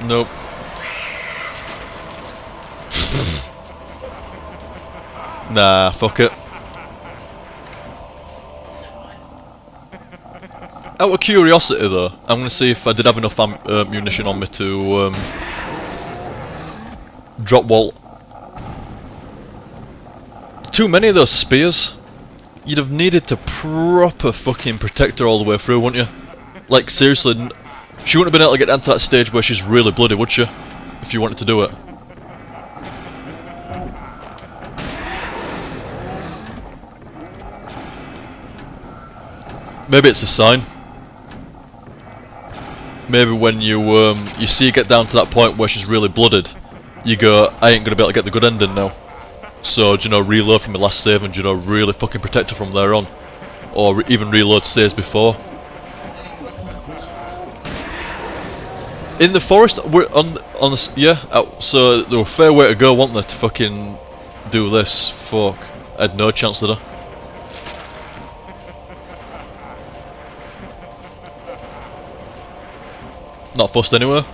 Nope. Nah, fuck it. Out of curiosity though, I'm gonna see if I did have enough munition on me to drop wall. Too many of those spears. You'd have needed to proper fucking protect her all the way through, wouldn't you? Like seriously, she wouldn't have been able to get down to that stage where she's really bloody, would she? If you wanted to do it. Maybe it's a sign. Maybe when you see her get down to that point where she's really blooded, you go, I ain't gonna be able to get the good ending now. So, do you know, reload from my last save and, do you know, really fucking protect her from there on. Or even reload saves before. In the forest, we're on the, yeah, so there was a fair way to go, wasn't there, to fucking do this. Fuck. I had no chance to do. Not fussed anywhere.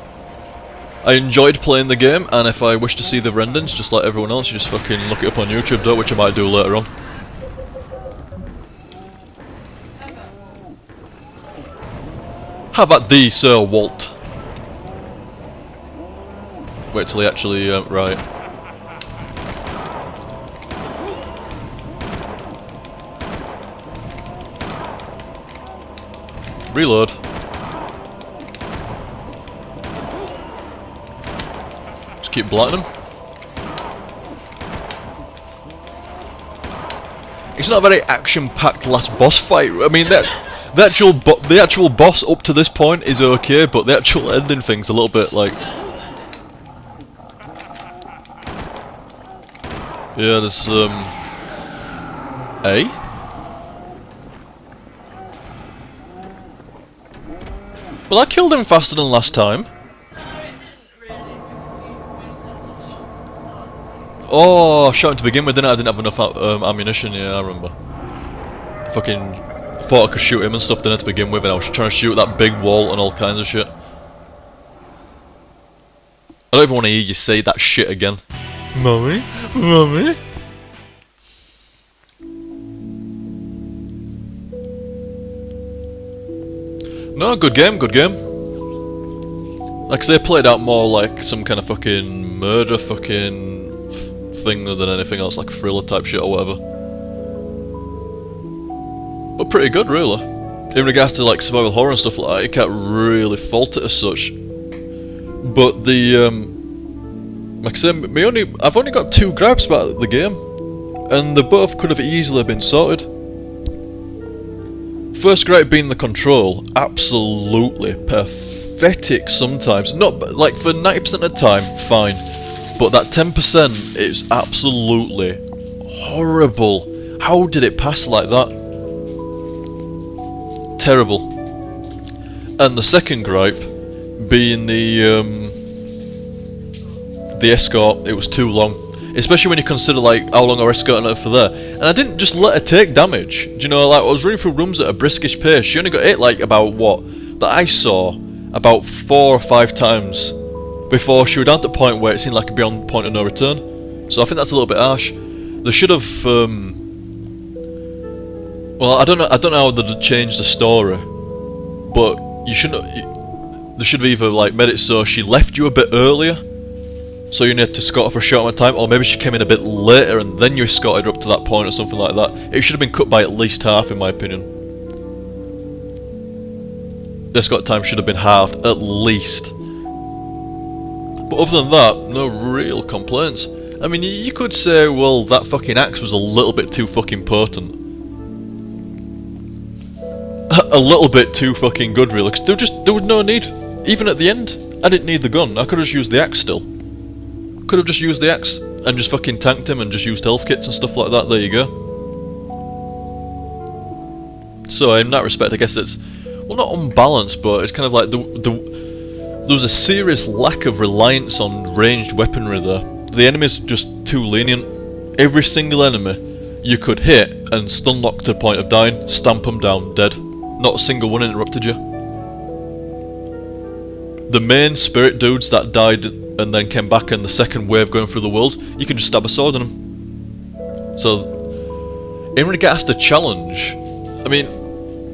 I enjoyed playing the game, and if I wish to see the renders, just like everyone else, you just fucking look it up on YouTube, though, which I might do later on. Have at thee, Sir Walt. Wait till he actually, right. Reload. Just keep blatting him. It's not a very action-packed last boss fight. I mean, the actual boss up to this point is okay, but the actual ending thing's a little bit like. Yeah, there's A. Well, I killed him faster than last time. Oh, I shot him to begin with, didn't I? I didn't have enough ammunition, yeah, I remember. I fucking thought I could shoot him and stuff, didn't I, to begin with, and I was trying to shoot that big wall and all kinds of shit. I don't even want to hear you say that shit again. Mummy? Mummy? No, good game, good game. Like I say, played out more like some kind of fucking murder fucking thing than anything else, like thriller type shit or whatever. But pretty good, really. In regards to like survival horror and stuff like that, you can't really fault it as such. But the like I say, I've only got 2 gripes about the game, and they both could have easily been sorted. First gripe being the control, absolutely pathetic sometimes. Not like for 90% of the time, fine. But that 10% is absolutely horrible. How did it pass like that? Terrible. And the second gripe being the escort. It was too long, especially when you consider like how long I was escorting her for there. And I didn't just let her take damage. Do you know, like I was running through rooms at a briskish pace. She only got hit like about what that I saw about 4 or 5 times before she was down to the point where it seemed like a beyond point of no return. So I think that's a little bit harsh. They should have. Well, I don't know how they'd change the story, but you shouldn't. They should have either like made it so she left you a bit earlier, so you need to escort her for a short amount of time, or maybe she came in a bit later and then you escorted her up to that point or something like that. It should have been cut by at least half, in my opinion. The escort time should have been halved at least. But other than that, no real complaints. I mean, you could say, well, that fucking axe was a little bit too fucking potent. A little bit too fucking good, really, because there was no need. Even at the end, I didn't need the gun. I could have just used the axe still. Could have just used the axe and just fucking tanked him and just used health kits and stuff like that. There you go. So in that respect, I guess it's, well, not unbalanced, but it's kind of like there was a serious lack of reliance on ranged weaponry there. The enemy's just too lenient. Every single enemy you could hit and stun lock to the point of dying, stamp them down, dead. Not a single one interrupted you. the main spirit dudes that died and then came back in the second wave going through the world, you can just stab a sword in them. So, in regards to challenge, I mean,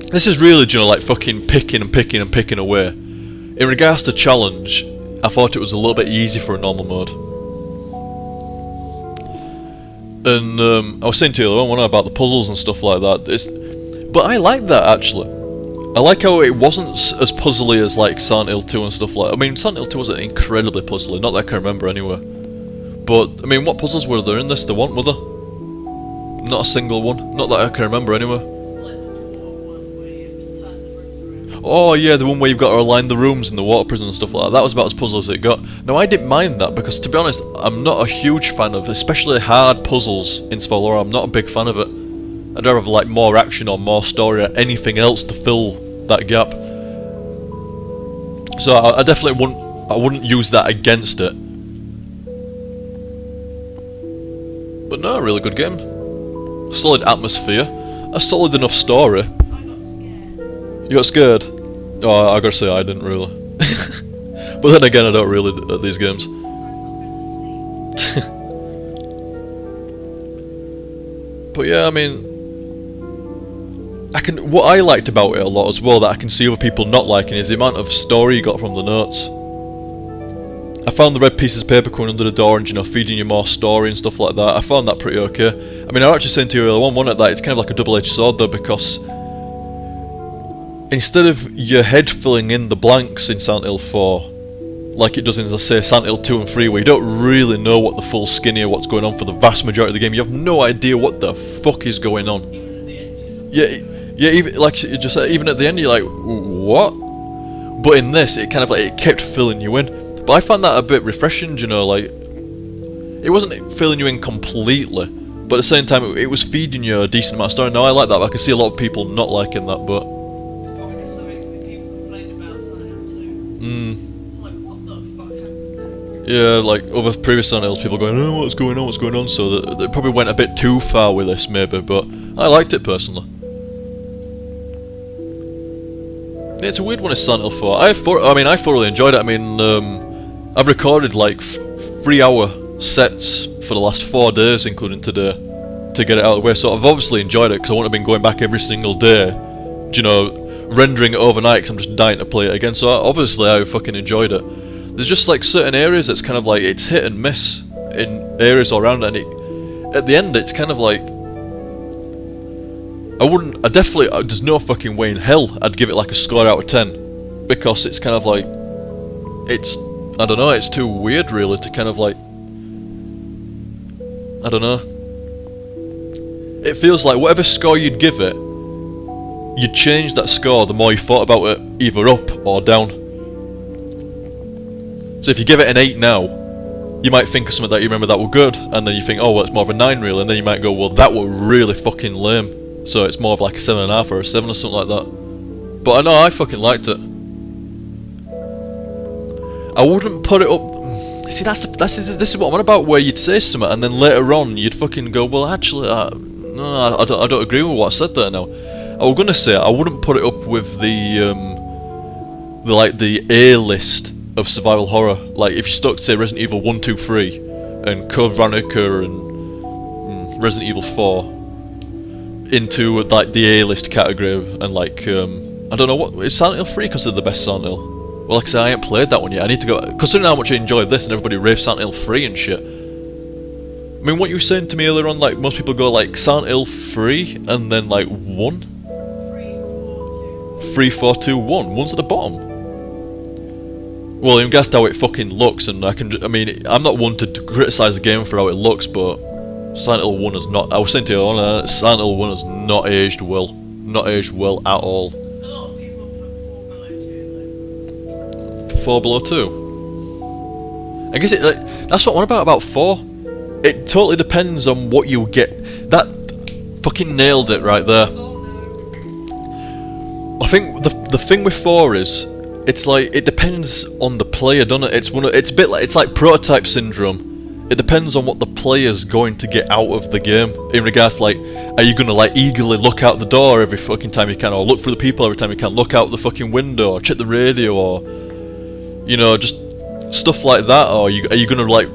this is really, you know, like fucking picking away. In regards to challenge, I thought it was a little bit easy for a normal mode. And I was saying to you the one about the puzzles and stuff like that. But I like that actually. I like how it wasn't as puzzly as like Silent Hill 2 and stuff like that. I mean, Silent Hill 2 wasn't incredibly puzzly, not that I can remember anyway. But, I mean, what puzzles were there in this? There weren't, were there? Not a single one. Not that I can remember anyway. Oh yeah, the one where you've got to align the rooms in the water prison and stuff like that. That was about as puzzle as it got. Now, I didn't mind that because, to be honest, I'm not a huge fan of, especially hard puzzles in Spelora. I'm not a big fan of it. I'd rather have like more action or more story or anything else to fill that gap. So I definitely wouldn't use that against it. But no, really good game. Solid atmosphere, a solid enough story. I got scared. You got scared? Oh, I gotta say I didn't really. But then again, I don't really at these games. I'm not gonna sleep. But yeah, I mean, what I liked about it a lot as well that I can see other people not liking is the amount of story you got from the notes. I found the red pieces of paper coming under the door and, you know, feeding you more story and stuff like that. I found that pretty okay. I mean, I was actually saying to you earlier on, wasn't it, that it's kind of like a double-edged sword though, because instead of your head filling in the blanks in Silent Hill 4, like it does in, let's say, Silent Hill 2 and 3, where you don't really know what the full skinny or what's going on for the vast majority of the game, you have no idea what the fuck is going on. Yeah, even like you just said, even at the end you're like, what? But in this, it kind of like it kept filling you in. But I found that a bit refreshing, you know, like it wasn't filling you in completely, but at the same time it was feeding you a decent amount of story. Now I like that, but I can see a lot of people not liking that. But Probably because so many people complained about Silent Hill 2. It's like, what the fuck happened there? yeah, like other previous Silent Hills, people going, oh, what's going on? So they probably went a bit too far with this, maybe. But I liked it personally. Yeah, it's a weird one. Is Silent Hill 4. I thoroughly enjoyed it. I mean, I've recorded like 3-hour sets for the last 4 days, including today, to get it out of the way. So I've obviously enjoyed it because I wouldn't have been going back every single day, you know, rendering it overnight because I'm just dying to play it again. So obviously I fucking enjoyed it. There's just like certain areas that's kind of like it's hit and miss in areas all around, and at the end it's kind of like there's no fucking way in hell I'd give it like a score out of 10, because it's kind of like, I don't know, it's too weird really to kind of like, I don't know. It feels like whatever score you'd give it, you'd change that score the more you thought about it, either up or down. So if you give it an 8 now, you might think of something that you remember that were good, and then you think, oh well, it's more of a 9 really, and then you might go, well, that were really fucking lame. So it's more of like a 7.5 or a 7 or something like that. But I know I fucking liked it. I wouldn't put it up. See, this is what I'm on about. Where you'd say something and then later on you'd fucking go, well, actually, no, I don't agree with what I said there. Now, I was gonna say I wouldn't put it up with the A list of survival horror. Like if you stuck, say, Resident Evil 1, 2, 3, and Code Veronica and Resident Evil 4. Into like the A-list category, and like I don't know, what is Silent Hill 3 considered the best Silent Hill? Well, like I say, I ain't played that one yet. I need to go, considering how much I enjoyed this and everybody raved Silent Hill 3 and shit. I mean, what you were saying to me earlier on, like most people go like Silent Hill 3 and then like 1? 3, 4, 2, 1. 1's at the bottom. Well, in regards to how it fucking looks, and I mean, I'm not one to criticise the game for how it looks, but Silent Hill 1 has not, I was saying to you, Silent Hill 1 has not aged well. Not aged well at all. A lot of people put 4 below 2 though. 4 below 2? I guess that's what I want about 4. It totally depends on what you get. That fucking nailed it right there. I think the thing with 4 is, it's like, it depends on the player, doesn't it? It's a bit like, it's like prototype syndrome. It depends on what the player's going to get out of the game. In regards to like, are you gonna like eagerly look out the door every fucking time you can, or look for the people every time you can, look out the fucking window, or check the radio, or You know, just stuff like that. Or are you gonna like